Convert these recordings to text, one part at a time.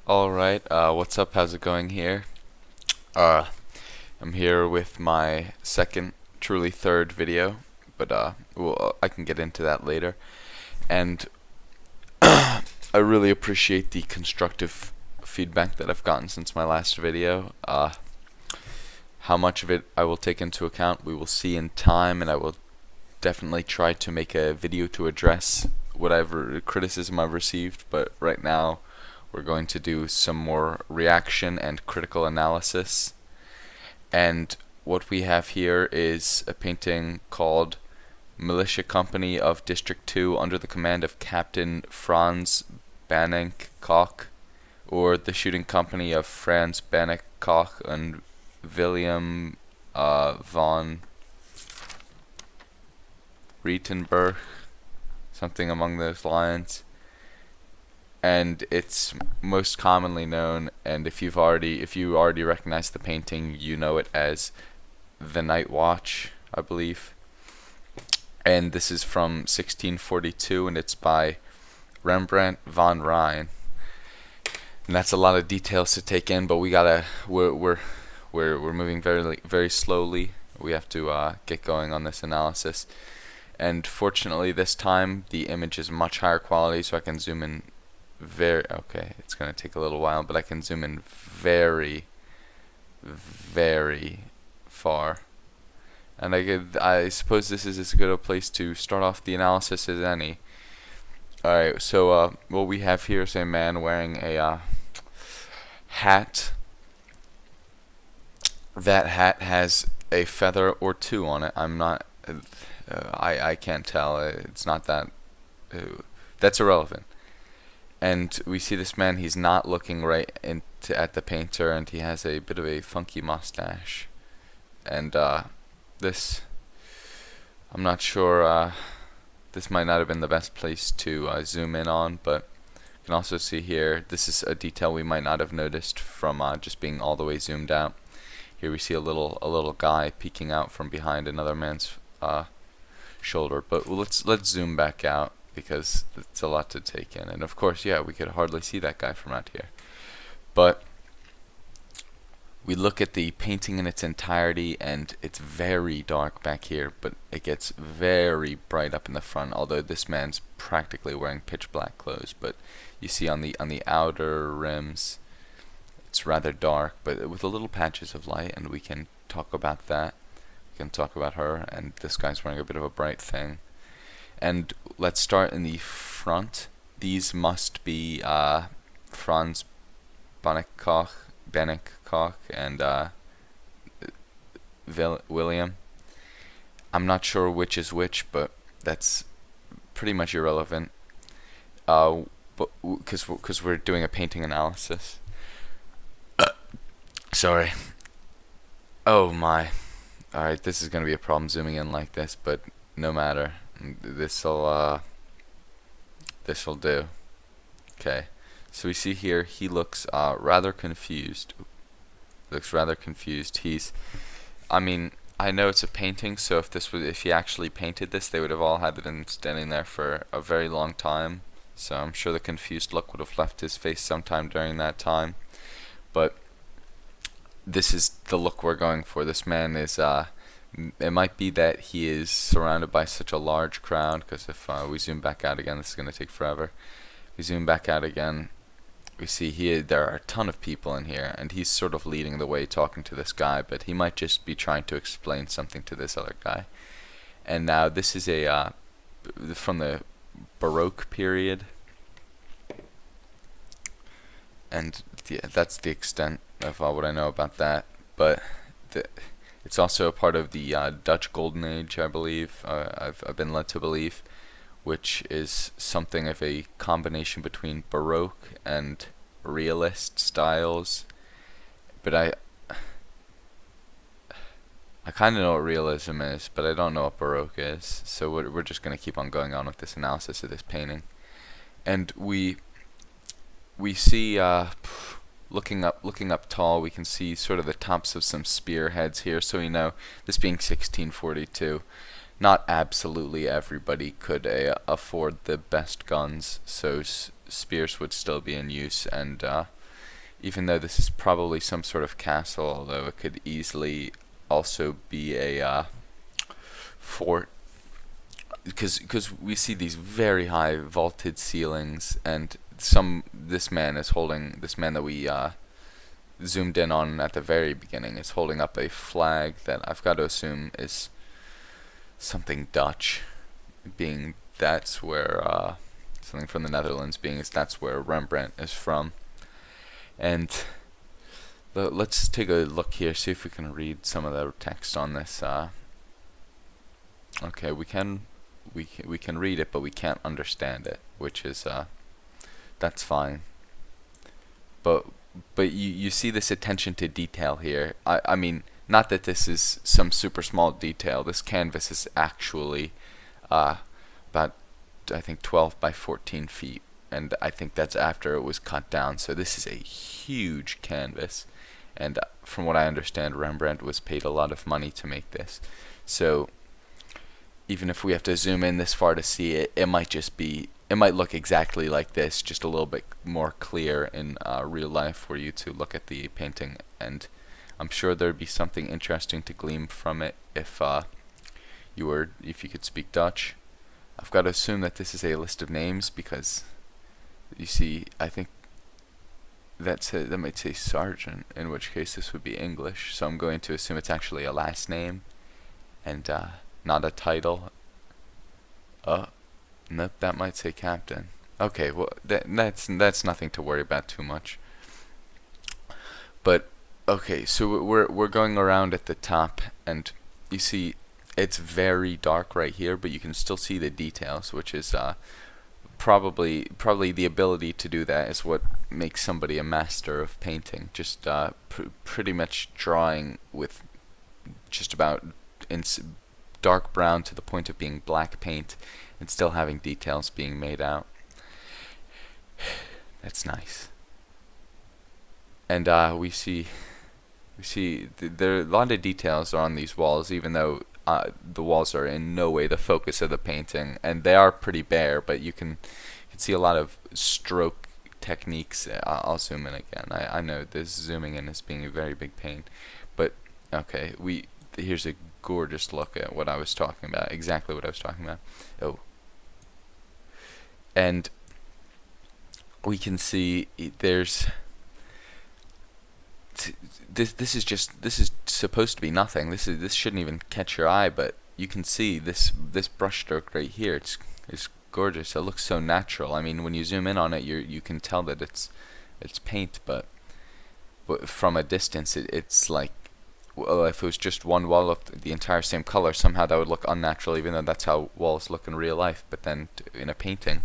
Alright, what's up? How's it going here? Uh, I'm here with my second, truly third video, but I can get into that later. And I really appreciate the constructive feedback that I've gotten since my last video. How much of it I will take into account, we will see in time, and I will definitely try to make a video to address whatever criticism I've received, but right now we're going to do some more reaction and critical analysis. And what we have here is a painting called Militia Company of District 2 under the command of Captain Frans Banninck Cocq, or the shooting company of Frans Banninck Cocq and William von Rietenberg, something among those lines. And it's most commonly known, and if you already recognize the painting, you know it as The Night Watch, I believe. And this is from 1642, and it's by Rembrandt von Rijn. And that's a lot of details to take in, but we're moving very slowly. We have to get going on this analysis. And fortunately, this time the image is much higher quality, so I can zoom in okay, it's going to take a little while, but I can zoom in very far. And I suppose this is as good a place to start off the analysis as any. Alright, so what we have here is a man wearing a hat. That hat has a feather or two on it. I'm not I can't tell. It's not that that's irrelevant. And we see this man, he's not looking right at the painter, and he has a bit of a funky mustache. And this, I'm not sure, this might not have been the best place to zoom in on, but you can also see here, this is a detail we might not have noticed from just being all the way zoomed out. Here we see a little guy peeking out from behind another man's shoulder, but let's zoom back out, because it's a lot to take in. And of course, yeah, we could hardly see that guy from out here. But we look at the painting in its entirety, and it's very dark back here, but it gets very bright up in the front, although this man's practically wearing pitch black clothes. But you see on the outer rims, it's rather dark, but with a little patches of light, and we can talk about that. We can talk about her, and this guy's wearing a bit of a bright thing. And let's start in the front. These must be Frans Banninck Cocq and William. I'm not sure which is which, but that's pretty much irrelevant. But because we're doing a painting analysis. Sorry. Oh my. Alright, this is gonna be a problem zooming in like this, but no matter. This'll do. Okay, so we see here he looks rather confused. I mean, I know it's a painting, so if he actually painted this, they would have all had been standing there for a very long time. So I'm sure the confused look would have left his face sometime during that time. But this is the look we're going for. This man is it might be that he is surrounded by such a large crowd, because if we zoom back out again, this is going to take forever. We zoom back out again, we see there are a ton of people in here, and he's sort of leading the way talking to this guy, but he might just be trying to explain something to this other guy. And now this is a from the Baroque period, and that's the extent of what I know about that. But it's also a part of the Dutch Golden Age, I believe. I've been led to believe, which is something of a combination between Baroque and realist styles. But I kind of know what realism is, but I don't know what Baroque is. So we're just going to keep on going on with this analysis of this painting. And we see looking up tall, we can see sort of the tops of some spearheads here. So we know, this being 1642, not absolutely everybody could afford the best guns, so spears would still be in use. And even though this is probably some sort of castle, although it could easily also be a fort, because we see these very high vaulted ceilings, and this man that we zoomed in on at the very beginning is holding up a flag that I've got to assume is something Dutch, being that's where something from the Netherlands, being as that's where Rembrandt is from. And let's take a look here, see if we can read some of the text on this. Okay, we can read it, but we can't understand it, which is that's fine. But you see this attention to detail here. I mean, not that this is some super small detail. This canvas is actually about, I think, 12 by 14 feet, and I think that's after it was cut down. So this is a huge canvas, and from what I understand, Rembrandt was paid a lot of money to make this. So even if we have to zoom in this far to see it, it might look exactly like this, just a little bit more clear in real life were you to look at the painting, and I'm sure there'd be something interesting to glean from it if you could speak Dutch. I've got to assume that this is a list of names, because you see, I think that might say sergeant, in which case this would be English, so I'm going to assume it's actually a last name and not a title. Nope, that might say captain. Okay, well that's nothing to worry about too much. But okay, so we're going around at the top, and you see it's very dark right here, but you can still see the details, which is probably the ability to do that is what makes somebody a master of painting. Just pretty much drawing with just about dark brown to the point of being black paint, and still having details being made out. That's nice. And we see there are a lot of details on these walls, even though the walls are in no way the focus of the painting, and they are pretty bare, but you can see a lot of stroke techniques. I'll zoom in again. I know this zooming in is being a very big pain, but okay, here's a gorgeous look at what I was talking about, exactly what I was talking about. Oh, and we can see there's this is supposed to be nothing. This shouldn't even catch your eye, but you can see this brushstroke right here. It's gorgeous. It looks so natural. I mean, when you zoom in on it, you can tell that it's paint, but from a distance, it's like, well, if it was just one wall of the entire same color, somehow that would look unnatural, even though that's how walls look in real life. But then in a painting,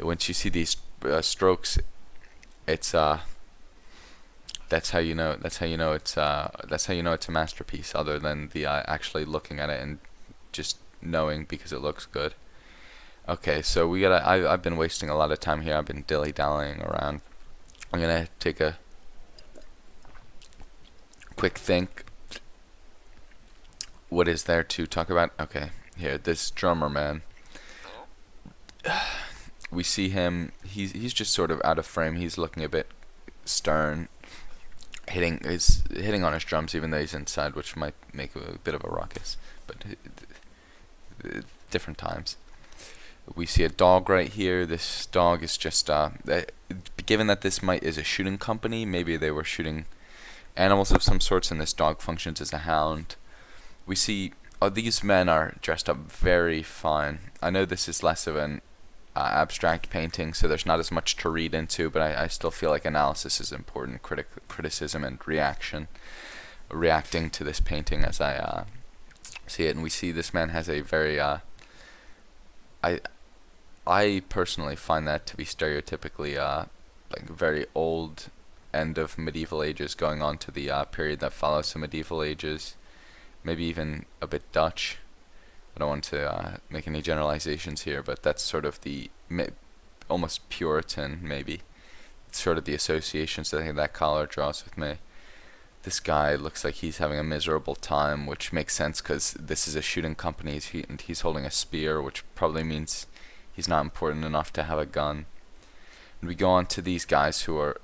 once you see these strokes, it's that's how you know it's a masterpiece, other than the actually looking at it and just knowing because it looks good. Okay, so I've been wasting a lot of time here. I've been dilly-dallying around. I'm gonna take a quick think. What is there to talk about? Okay, here, this drummer man. We see him. He's just sort of out of frame. He's looking a bit stern, hitting on his drums, even though he's inside, which might make a bit of a ruckus. But different times. We see a dog right here. This dog is just given that this is a shooting company, maybe they were shooting animals of some sorts, and this dog functions as a hound. We see these men are dressed up very fine. I know this is less of an abstract painting, so there's not as much to read into, but I still feel like analysis is important, criticism and reacting to this painting as I see it. And we see this man has a very I personally find that to be stereotypically like very old, end of medieval ages, going on to the period that follows the medieval ages, maybe even a bit Dutch. I don't want to make any generalizations here, but that's sort of the almost Puritan, maybe. It's sort of the associations that collar draws with me. This guy looks like he's having a miserable time, which makes sense because this is a shooting company, and he's holding a spear, which probably means he's not important enough to have a gun. And we go on to these guys who are